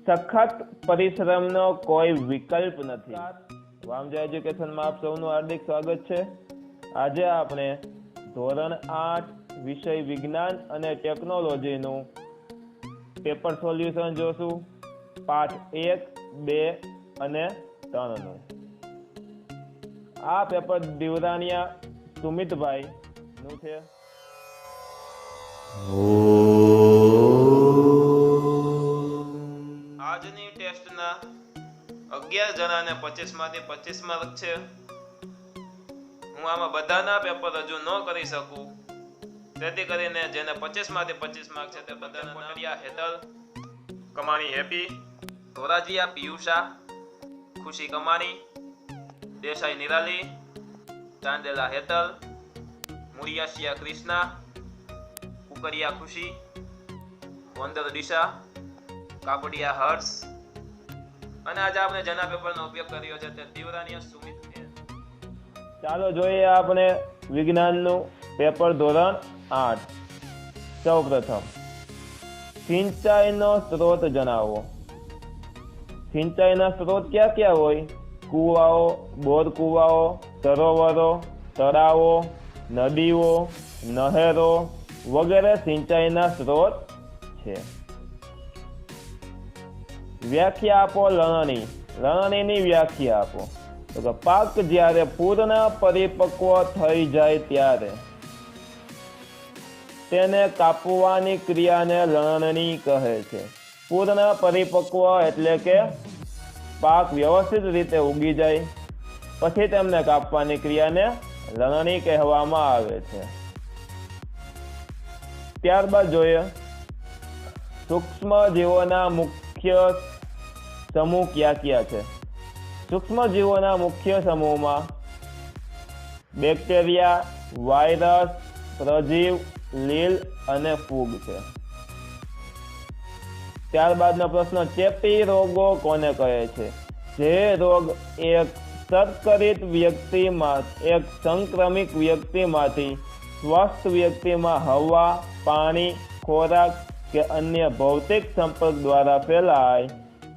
સખત પરિશ્રમનો કોઈ વિકલ્પ નથી। વામજા એજ્યુકેશનમાં આપ સૌનું હાર્દિક સ્વાગત છે। આજે આપણે ધોરણ 8 વિષય વિજ્ઞાન અને ટેકનોલોજીનું પેપર સોલ્યુશન જોશું, પાઠ 1, 2 અને 3 નું। આ પેપર દીવરાનિયા સુમિતભાઈ નું છે। આજની ટેસ્ટના 11 જણાને 25 માંથી 25 માર્ક છે। હું આમાં બધાના પેપર હજુ ન કરી શકું, તેથી કરીને જેને 25 માંથી 25 માર્ક છે તે બધાના કોટડિયા હેતલ, કમાણી હેપી, ધોરાજીયા પિયુષા, ખુશી કમાણી, દેસાઈ નિરાલી, ચાંદેલા હેતલ, મુરિયાશિયા કૃષ્ણા, કુકરિયા ખુશી, વંદર દિશા, કાપડિયા હર્ષ અને આજે આપણે જેના પેપરનો ઉપયોગ કર્યો છે તે દીવરાનિયા સુમિત છે। ચાલો જોઈએ આપણે વિજ્ઞાનનું પેપર ધોરણ 8। સૌપ્રથમ સિંચાઈનો સ્ત્રોત જણાવો। સિંચાઈના સ્ત્રોત ક્યાં ક્યાં હોય? કુવાઓ, બોર કુવાઓ, સરોવરો, તળાવો, નદીઓ, નહેરો વગેરે સિંચાઈના સ્ત્રોત છે। વ્યાખ્યા આપો લણણી। લણણીની વ્યાખ્યા આપો તો કે પાક જ્યારે પૂર્ણ પરિપક્વ થઈ જાય ત્યારે તેને કાપવાની ક્રિયાને લણણી કહે છે। પૂર્ણ પરિપક્વ એટલે કે પાક વ્યવસ્થિત રીતે ઉગી જાય પછી તેમને કાપવાની ક્રિયાને લણણી કહેવામાં આવે છે। ત્યારબાદ જોઈએ સૂક્ષ્મ જીવોના મુખ્ય સમૂહ ક્યાં ક્યાં છે? સૂક્ષ્મ જીવોના મુખ્ય સમૂહમાં બેક્ટેરિયા, વાયરસ, પ્રજીવ, લીલ અને ફૂગ છે। ત્યારબાદનો પ્રશ્ન ચેપી રોગો કોને કહે છે? જે રોગ એક સંક્રમિત વ્યક્તિમાંથી સ્વસ્થ વ્યક્તિમાં હવા, પાણી, ખોરાક કે અન્ય ભૌતિક સંપર્ક દ્વારા ફેલાય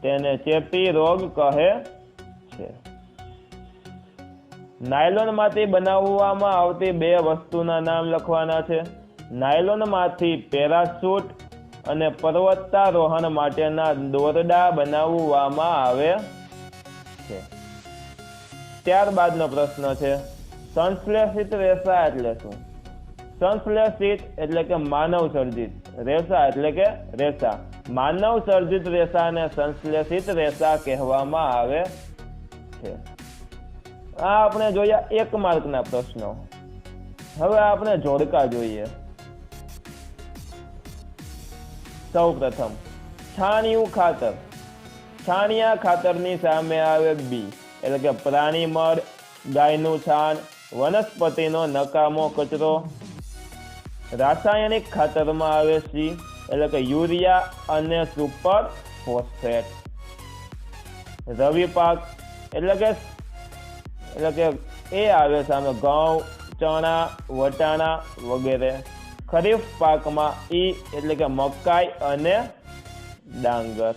તેને ચેપી રોગ કહે છે। નાયલોનમાંથી બનાવવામાં આવતી 2 વસ્તુના નામ લખવાના છે। નાયલોનમાંથી પેરાશૂટ અને પર્વતારોહણ માટેના દોરડા બનાવવામાં આવે છે। ત્યારબાદનો પ્રશ્ન છે સંશ્લેષિત રેસા એટલે શું? સંશ્લેષિત એટલે કે માનવ સર્જિત, રેસા એટલે કે રેસા। માનવ સર્જિત રેસાને સંશ્લેષિત રેસા કહેવામાં આવે છે। આ આપણે જોયા 1 માર્કના પ્રશ્નો। હવે આપણે જોડકા જોઈએ। સૌ પ્રથમ છાણિયું ખાતર। છાણિયા ખાતરની સામે આવે બી એટલે કે પ્રાણી મળ, ગાયનું છાણ, વનસ્પતિનો નકામો કચરો। રાસાયણિક ખાતરમાં આવે સી એટલે કે યુરિયા અને સુપર ફોસ્ફેટ। રવિ પાક એટલે કે એ આવે સામે ઘઉં, ચણા, વટાણા વગેરે। ખરીફ પાકમાં ઈ એટલે કે મકાઈ અને ડાંગર।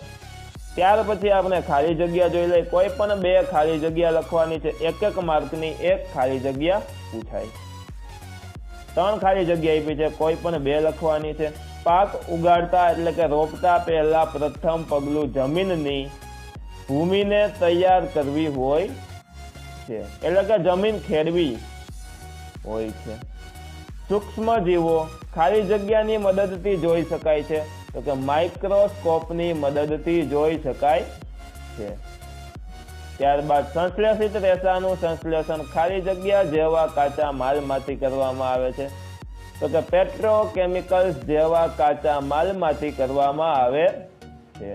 ત્યાર પછી આપણે ખાલી જગ્યા જોઈ લઈએ। કોઈ પણ 2 ખાલી જગ્યા લખવાની છે। 1 માર્કની 1 ખાલી જગ્યા પૂછાય। 3 ખાલી જગ્યા આપી છે, કોઈ પણ 2 લખવાની છે। પાક ઉગાડતા એટલે કે રોપતા પહેલા પ્રથમ પગલું જમીનની ભૂમિને તૈયાર કરવી હોય છે એટલે કે જમીન ખેડવી હોય છે। સૂક્ષ્મ જીવો ખાલી જગ્યાની મદદથી જોઈ શકાય છે તો કે માઇક્રોસ્કોપની મદદથી જોઈ શકાય છે। ત્યારબાદ સંશ્લેષિત રેસાનું સંશ્લેષણ ખાલી જગ્યા જેવા કાચા માલમાંથી કરવામાં આવે છે તો કે પેટ્રોકેમિકલ્સ જેવા કાચા માલમાંથી કરવામાં આવે છે।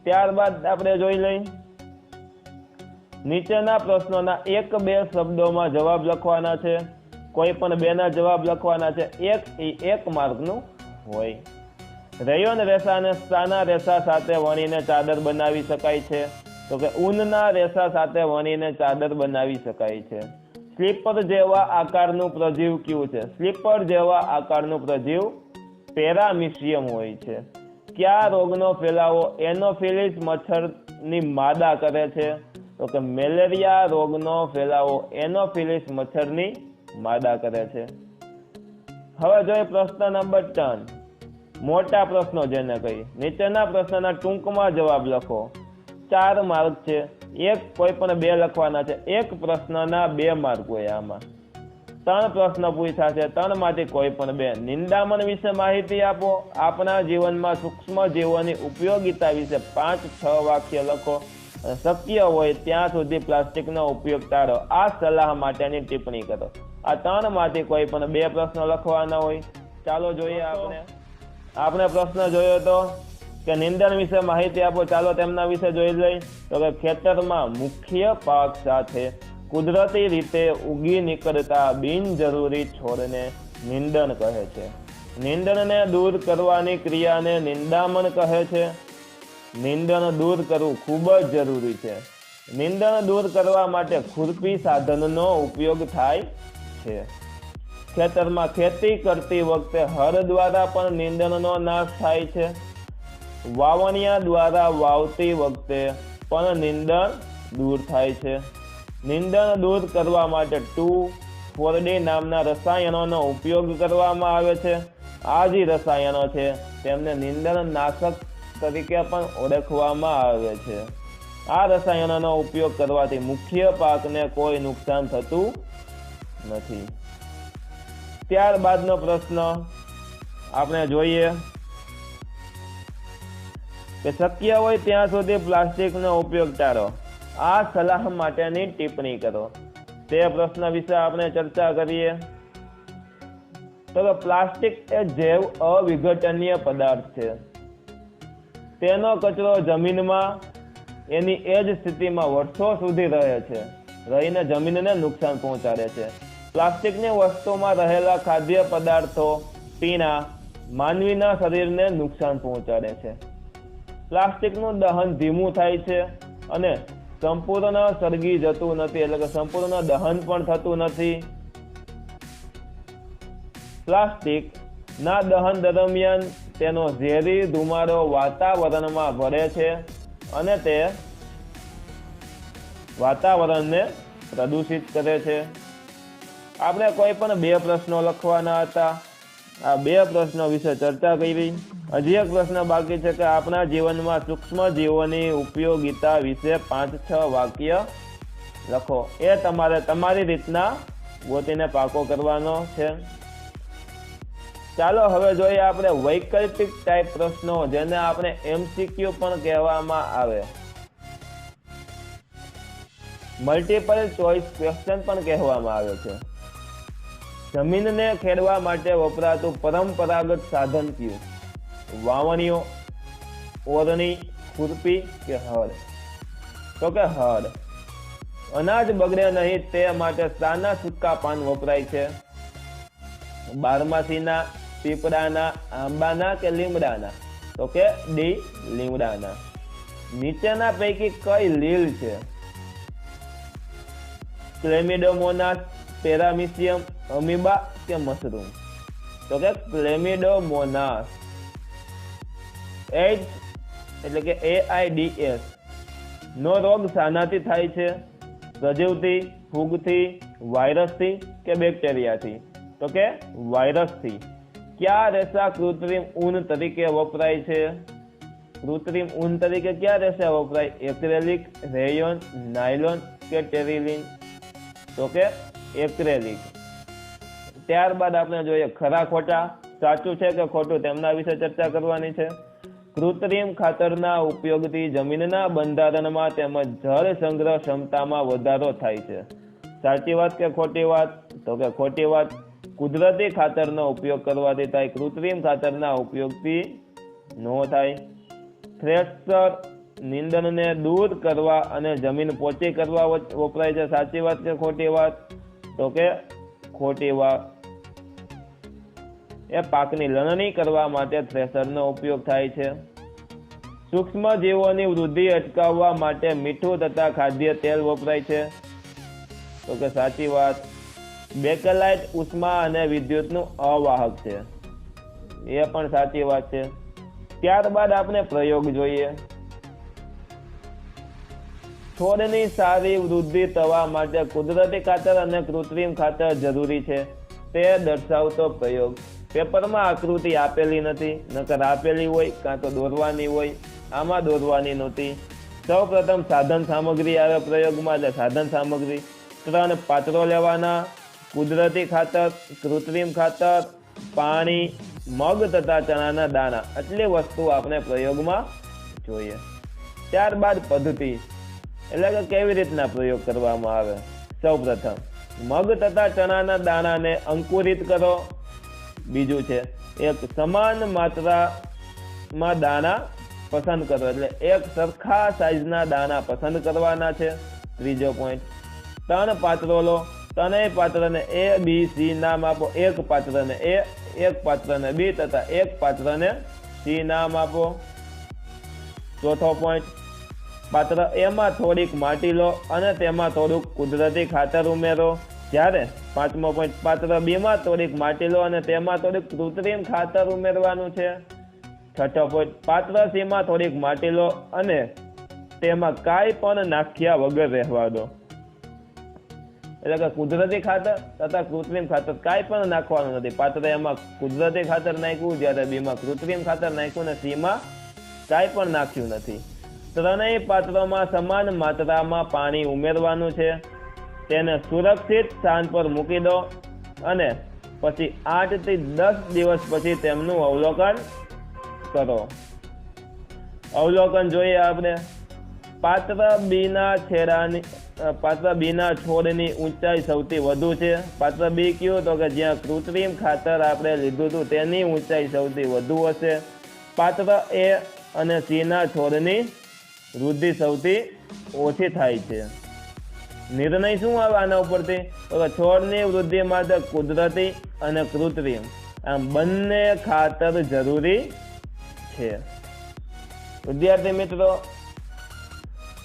ત્યારબાદ આપણે જોઈ લઈએ નીચેના પ્રશ્નોના 1-2 શબ્દોમાં જવાબ લખવાના છે। કોઈ પણ 2 ના જવાબ લખવાના છે। 1 માર્કનું હોય। રેયોન રેસાને શાના રેસા સાથે વણીને ચાદર બનાવી શકાય છે તો કે ઊનના રેસા સાથે વણીને ચાદર બનાવી શકાય છે। સ્લીપર જેવા આકારનું પ્રજીવ કયું છે? સ્લીપર જેવા આકારનું પ્રજીવ પેરામિશિયમ હોય છે। કયા રોગનો ફેલાવો એનોફિલિસ મચ્છરની માદા કરે છે? તો કે મેલેરિયા રોગનો ફેલાવો એનોફિલિસ મચ્છરની માદા કરે છે. હવે જોઈએ પ્રશ્ન નંબર 3. મોટા પ્રશ્નો જેને કહી. નીચેના પ્રશ્નના ટૂંકમાં જવાબ લખો. 4 માર્ક છે. કોઈ પણ 2 લખવાના છે. એક પ્રશ્નના 2 માર્ક હોય. આમાં 3 પ્રશ્ન પૂછ્યા છે. 3 માંથી કોઈ પણ 2. નિંદામણ વિશે માહિતી આપો. આપણા જીવનમાં સૂક્ષ્મ જીવોની ઉપયોગિતા વિશે 5-6 વાક્ય લખો. શક્ય હોય ત્યાં સુધી પ્લાસ્ટિકનો ઉપયોગ ટાળો. આ સલાહ માટેની ટિપ્પણી કરો. આ 3 માંથી કોઈ પણ 2 પ્રશ્નો લખવાના હોય. ચાલો જોઈએ. આપણે પ્રશ્ન જોયો હતો કે નિંદણ વિશે માહિતી આપો. ચાલો તેમના વિશે જોઈ લઈ. તો કે ખેતરમાં મુખ્ય પાક સાથે કુદરતી રીતે ઉગી નીકળતા બિનજરૂરી છોડને નિંદણ કહે છે. નિંદણને દૂર કરવાની ક્રિયાને નિંદામણ કહે છે. નિંદણ દૂર કરવું ખૂબ જ જરૂરી છે. નિંદણ દૂર કરવા માટે ખુરપી સાધનનો ઉપયોગ થાય છે. ખેતરમાં ખેતી કરતી વખતે હળ દ્વારા પણ નિંદણનો નાશ થાય છે. વાવણિયા દ્વારા વાવતી વખતે પણ નિંદણ દૂર થાય છે. નિંદણ દૂર કરવા માટે 2,4-D નામના રસાયણોનો ઉપયોગ કરવામાં આવે છે. આ જે રસાયણો છે તેમને નિંદણ નાશક તરીકે પણ ઓળખવામાં આવે છે. આ રસાયણોનો ઉપયોગ કરવાથી મુખ્ય પાકને કોઈ નુકસાન થતું નથી. ત્યારબાદનો પ્રશ્ન આપણે જોઈએ કે શક્ય હોય ત્યાં સુધી પ્લાસ્ટિકનો ઉપયોગ ટાળો. આ સલાહ માટેની ટિપ્પણી કરો. તે પ્રશ્ન વિશે આપણે ચર્ચા કરીએ. તો પ્લાસ્ટિક એ જૈવ અવિઘટનીય પદાર્થ છે. તેનો કચરો જમીનમાં એની એ જ સ્થિતિમાં વર્ષો સુધી રહે છે. રહીને જમીનને નુકસાન પહોંચાડે છે. પ્લાસ્ટિકની વસ્તુમાં રહેલા ખાદ્ય પદાર્થો પીણા માનવીના શરીરને નુકસાન પહોંચાડે છે. પ્લાસ્ટિકનું દહન ધીમું થાય છે અને સંપૂર્ણ સળગી જતું નથી, એટલે કે સંપૂર્ણ દહન પણ થતું નથી. પ્લાસ્ટિક ના દહન દરમિયાન તેનો ઝેરી ધુમાડો વાતાવરણમાં ભળે છે અને તે વાતાવરણને પ્રદૂષિત કરે છે. આપણે કોઈ પણ 2 પ્રશ્નો લખવાના હતા. આ 2 પ્રશ્નો વિશે ચર્ચા કરી. હજી એક પ્રશ્ન બાકી છે કે આપણા જીવનમાં સૂક્ષ્મ જીવોની ઉપયોગિતા વિશે 5-6 વાક્ય લખો. એ તમારે તમારી રીતના ગોતીને પાકો કરવાનો છે. ચાલો હવે જોઈએ આપણે વૈકલ્પિક ટાઈપ પ્રશ્નો, જેને આપણે MCQ પણ કહેવામાં આવે, મલ્ટિપલ ચોઇસ ક્વેશ્ચન પણ કહેવામાં આવે છે. જમીનને ખેડવા માટે વપરાતું પરંપરાગત સાધન કયું? વાવણીઓ, ઓરણી, ખુરપી કે હળ? તો કે હળ. અનાજ બગડે નહીં તે માટે શાના સૂકા પાન વપરાય છે? બારમાસીના, પીપળાના, આંબાના કે લીમડાના? તો કે ડી, લીમડાના. નીચેના પૈકી કઈ લીલ છે? ક્લેમિડોમોનાસ, પેરામિસિયમ, અમીબા કે મશરૂમ? તો કે ક્લેમિડોમોનાસ. એઇડ્સ એટલે કે AIDS નો રોગ શાનાથી થાય છે? સજીવથી, ફૂગથી, વાયરસથી કે બેક્ટેરિયાથી? તો કે વાયરસથી. કયા રેસા કૃત્રિમ ઊન તરીકે વપરાય છે? કૃત્રિમ ઊન તરીકે કયા રેસા વપરાય? એક્રેલિક, રેયોન, નાયલોન કે ટેરિલિન? તો કે એક્રેલિક. ત્યારબાદ આપણે જોઈએ ખરા ખોટા, સાચું છે કે ખોટું, તેમના વિશે ચર્ચા કરવાની છે. કૃત્રિમ ખાતરના ઉપયોગથી જમીનના બંધારણમાં તેમજ જળ સંગ્રહ ક્ષમતામાં વધારો થાય છે. સાચી વાત કે ખોટી વાત? તો કે ખોટી વાત. કુદરતી ખાતરનો ઉપયોગ કરવાથી થાય, કૃત્રિમ ખાતરના ઉપયોગથી ન થાય. થ્રેશર નિંદણને દૂર કરવા અને જમીન પોચી કરવા વપરાય છે. સાચી વાત કે ખોટી વાત? તો કે ખોટી વાત. એ પાકની લણણી કરવા માટે થ્રેશરનો ઉપયોગ થાય છે. સૂક્ષ્મ જીવોની વૃદ્ધિ અટકાવવા માટે મીઠું તથા ખાદ્ય તેલ વપરાય છે. તો કે સાચી વાત. બેકેલાઇટ ઉષ્મા અને વિદ્યુતનું અવાહક છે. એ પણ સાચી વાત છે. ત્યારબાદ આપણે પ્રયોગ જોઈએ. છોડની સારી વૃદ્ધિ થવા માટે કુદરતી ખાતર અને કૃત્રિમ ખાતર જરૂરી છે તે દર્શાવતો પ્રયોગ. પેપરમાં આકૃતિ આપેલી નથી, નકર આપેલી હોય કાં તો દોરવાની હોય. આમાં દોરવાની નહોતી. સૌ પ્રથમ સાધન સામગ્રી આવે પ્રયોગમાં, એટલે સાધન સામગ્રી 3 પાત્રો લેવાના, કુદરતી ખાતર, કૃત્રિમ ખાતર, પાણી, મગ તથા ચણાના દાણા. આટલી વસ્તુ આપણે પ્રયોગમાં જોઈએ. ત્યારબાદ પદ્ધતિ, એટલે કે કેવી રીતના પ્રયોગ કરવામાં આવે. સૌ પ્રથમ મગ તથા ચણાના દાણાને અંકુરિત કરો. બીજું છે એક સમાન માત્રામાં દાણા પસંદ કરો, એટલે એક સરખા સાઈઝના દાણા પસંદ કરવાના છે. ત્રીજો પોઈન્ટ, 3 પાત્રો લો, ત્રણેય પાત્રને A, B, C નામ આપો. એક પાત્રને A, એક પાત્રને B તથા એક પાત્રને C નામ આપો. ચોથો પોઈન્ટ, પાત્ર A માં થોડીક માટી લો અને તેમાં થોડુંક કુદરતી ખાતર ઉમેરો. જ્યારે 5મો પોઈન્ટ, પાત્ર B માં થોડીક માટી લો અને તેમાં થોડીક કૃત્રિમ ખાતર ઉમેરવાનું છે. 6થો પોઈન્ટ, પાત્ર C માં થોડીક માટી લો અને તેમાં કાંઈ પણ નાખ્યા વગર રહેવા દો. એટલે કે કુદરતી ખાતર તથા કૃત્રિમ ખાતર કાંઈ પણ નાખવાનું નથી. પાત્ર એમાં કુદરતી ખાતર નાખ્યું, જ્યારે B માં કૃત્રિમ ખાતર નાખ્યું અને C માં કાંઈ પણ નાખ્યું નથી. ત્રણેય પાત્રોમાં સમાન માત્રામાં પાણી ઉમેરવાનું છે. તેને સુરક્ષિત સ્થાન પર મૂકી દો અને પછી 8 થી 10 દિવસ પછી તેમનું અવલોકન કરો. અવલોકન જોઈએ આપણે. પાત્ર બીના છોડની ઊંચાઈ સૌથી વધુ છે. પાત્ર બી કયું, તો કે જ્યાં કૃત્રિમ ખાતર આપણે લીધું હતું તેની ઊંચાઈ સૌથી વધુ હશે. પાત્ર એ અને સી ના છોડની વૃદ્ધિ સૌથી ઓછી થાય છે. નિર્ણય શું આવે આના ઉપરથી, તો કે છોડની વૃદ્ધિ માટે કુદરતી અને કૃત્રિમ આમ બંને ખાતર જરૂરી છે. વિદ્યાર્થી મિત્રો,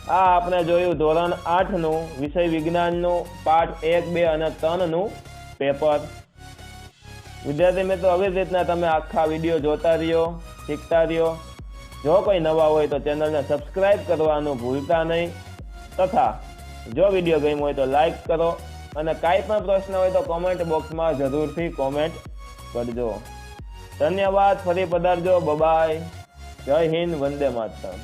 આ આપણે જોયું ધોરણ 8 નું વિષય વિજ્ઞાનનું પાઠ 1, 2 અને 3 નું પેપર. વિદ્યાર્થી મિત્રો, આવી રીતના તમે આખા વિડીયો જોતા રહ્યો, શીખતા રહ્યો. જો કોઈ નવા હોય તો ચેનલને સબસ્ક્રાઇબ કરવાનું ભૂલતા નહીં, તથા જો વિડીયો ગમ્યો હોય તો લાઈક કરો અને કાંઈ પણ પ્રશ્ન હોય તો કોમેન્ટ બોક્સમાં જરૂરથી કોમેન્ટ કરજો. ધન્યવાદ. ફરી પધારજો. બાય. જય હિન્દ. વંદે માતરમ.